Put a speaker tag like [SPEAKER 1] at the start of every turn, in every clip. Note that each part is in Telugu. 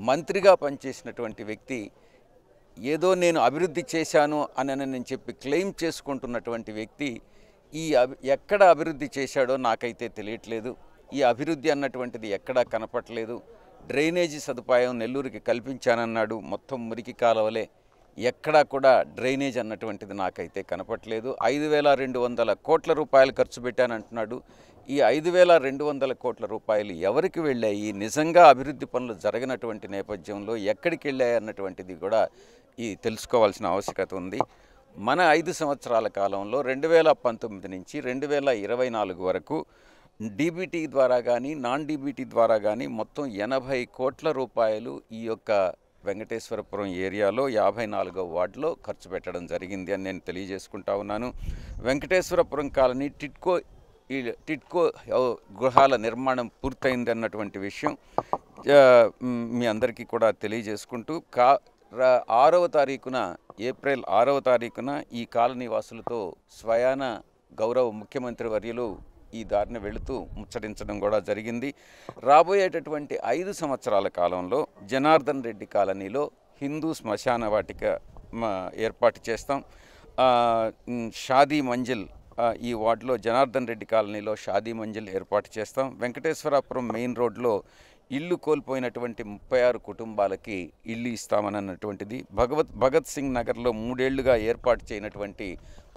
[SPEAKER 1] మంత్రిగా పనిచేసినటువంటి వ్యక్తి ఏదో నేను అభివృద్ధి చేశాను అని నేను చెప్పి క్లెయిమ్ చేసుకుంటున్నటువంటి వ్యక్తి ఎక్కడ అభివృద్ధి చేశాడో నాకైతే తెలియట్లేదు. ఈ అభివృద్ధి అన్నటువంటిది ఎక్కడా కనపట్లేదు. డ్రైనేజీ సదుపాయం నెల్లూరుకి కల్పించానన్నాడు, మొత్తం మురికి కాలువలే. ఎక్కడా కూడా డ్రైనేజ్ అన్నటువంటిది నాకైతే కనపట్లేదు. 5,200 కోట్ల రూపాయలు ఖర్చు పెట్టానంటున్నాడు. ఈ 5,200 కోట్ల రూపాయలు ఎవరికి వెళ్ళాయి, నిజంగా అభివృద్ధి పనులు జరగనటువంటి నేపథ్యంలో ఎక్కడికి వెళ్ళాయి అన్నటువంటిది కూడా తెలుసుకోవాల్సిన ఆవశ్యకత ఉంది. మన 5 సంవత్సరాల కాలంలో 2019 నుంచి 2024 వరకు డీబీటీ ద్వారా కానీ నాన్ డీబీటీ ద్వారా కానీ మొత్తం 80 కోట్ల రూపాయలు ఈ యొక్క వెంకటేశ్వరపురం ఏరియాలో 54వ వార్డులో ఖర్చు పెట్టడం జరిగింది అని నేను తెలియజేసుకుంటా ఉన్నాను. వెంకటేశ్వరపురం కాలనీ టిట్కో గృహాల నిర్మాణం పూర్తయింది అన్నటువంటి విషయం మీ అందరికీ కూడా తెలియజేసుకుంటూ 6వ తారీఖున ఏప్రిల్ 6వ తారీఖున ఈ కాలనీ వాసులతో స్వయాన గౌరవ ముఖ్యమంత్రి వర్యులు ఈ దారిని వెళుతూ ముచ్చటించడం కూడా జరిగింది. రాబోయేటటువంటి 5 సంవత్సరాల కాలంలో జనార్దన్ రెడ్డి కాలనీలో హిందూ శ్మశాన వాటిక ఏర్పాటు చేస్తాం. షాదీ మంజిల్ ఈ వార్డులో జనార్దన్ రెడ్డి కాలనీలో షాదీ మంజిల్ ఏర్పాటు చేస్తాం. వెంకటేశ్వరాపురం మెయిన్ రోడ్లో ఇల్లు కోల్పోయినటువంటి 36 కుటుంబాలకి ఇల్లు ఇస్తామన్నటువంటిది. భగత్ సింగ్ నగర్లో 3 ఏళ్లుగా ఏర్పాటు చేయనటువంటి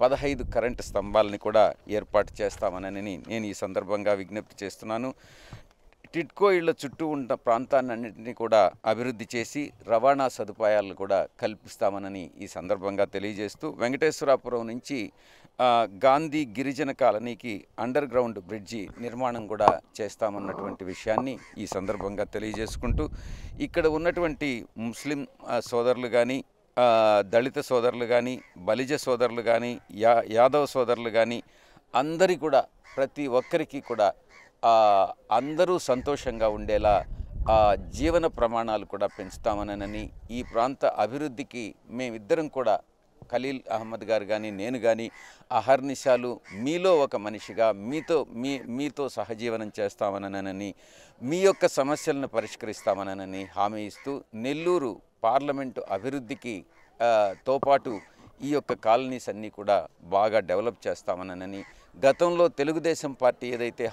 [SPEAKER 1] 15 కరెంటు స్తంభాలని కూడా ఏర్పాటు చేస్తామనని నేను ఈ సందర్భంగా విజ్ఞప్తి చేస్తున్నాను. టిట్కో ఇళ్ల చుట్టూ ఉన్న ప్రాంతాన్నింటినీ కూడా అభివృద్ధి చేసి రవాణా సదుపాయాలను కూడా కల్పిస్తామనని ఈ సందర్భంగా తెలియజేస్తూ వెంకటేశ్వరాపురం నుంచి గాంధీ గిరిజన కాలనీకి అండర్ గ్రౌండ్ బ్రిడ్జి నిర్మాణం కూడా చేస్తామన్నటువంటి విషయాన్ని ఈ సందర్భంగా తెలియజేసుకుంటూ ఇక్కడ ఉన్నటువంటి ముస్లిం సోదరులు కానీ, దళిత సోదరులు కానీ, బలిజ సోదరులు కానీ, యాదవ్ సోదరులు కానీ అందరి కూడా ప్రతి ఒక్కరికి కూడా అందరూ సంతోషంగా ఉండేలా జీవన ప్రమాణాలు కూడా పెంచుతామనని, ఈ ప్రాంత అభివృద్ధికి మేమిద్దరం కూడా ఖలీల్ అహ్మద్ గారు కానీ నేను కానీ అహర్నిశాలు మీలో ఒక మనిషిగా మీతో సహజీవనం చేస్తామనని, మీ యొక్క సమస్యలను పరిష్కరిస్తామనని హామీ ఇస్తూ నెల్లూరు పార్లమెంటు అభివృద్ధికి తోపాటు ఈ యొక్క కాలనీస్ అన్నీ కూడా బాగా డెవలప్ చేస్తామనని, గతంలో తెలుగుదేశం పార్టీ ఏదైతే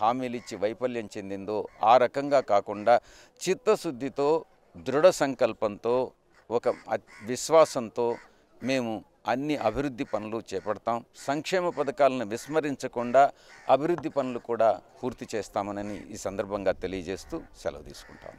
[SPEAKER 1] హామీలు ఇచ్చి వైఫల్యం చెందిందో ఆ రకంగా కాకుండా చిత్తశుద్ధితో, దృఢ సంకల్పంతో, ఒక విశ్వాసంతో మేము అన్ని అభివృద్ధి పనులు చేపడతాం. సంక్షేమ పథకాలను విస్మరించకుండా అభివృద్ధి పనులు కూడా పూర్తి చేస్తామనని ఈ సందర్భంగా తెలియజేస్తూ సెలవు తీసుకుంటాము.